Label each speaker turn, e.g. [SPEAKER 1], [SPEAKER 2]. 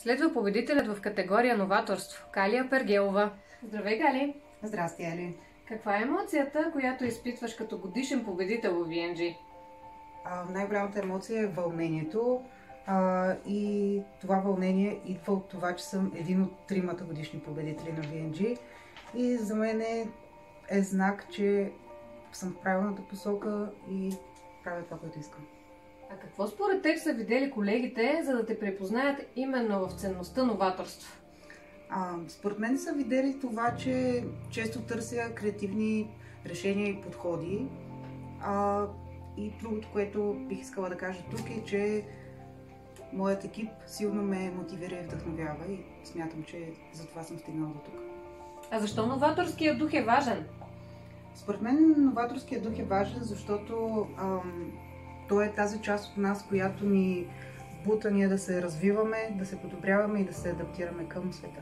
[SPEAKER 1] Следва победителят в категория новаторство – Калия Пергелова. Здравей, Кали!
[SPEAKER 2] Здрасти, Ели!
[SPEAKER 1] Каква е емоцията, която изпитваш като годишен победител в VNG?
[SPEAKER 2] Най-голямата емоция е вълнението и това вълнение идва от това, че съм един от тримата годишни победители на VNG и за мен е знак, че съм в правилната посока и правя това, което искам.
[SPEAKER 1] А какво според теб са видели колегите, за да те препознаят именно в ценността новаторство?
[SPEAKER 2] Според мен са видели това, че често търся креативни решения и подходи. И другото, което бих искала да кажа тук е, че моят екип силно ме мотивира и вдъхновява и смятам, че за това съм стигнала до тук.
[SPEAKER 1] А защо новаторският дух е важен?
[SPEAKER 2] Според мен новаторският дух е важен, защото той е тази част от нас, която ни бута ние да се развиваме, да се подобряваме и да се адаптираме към света.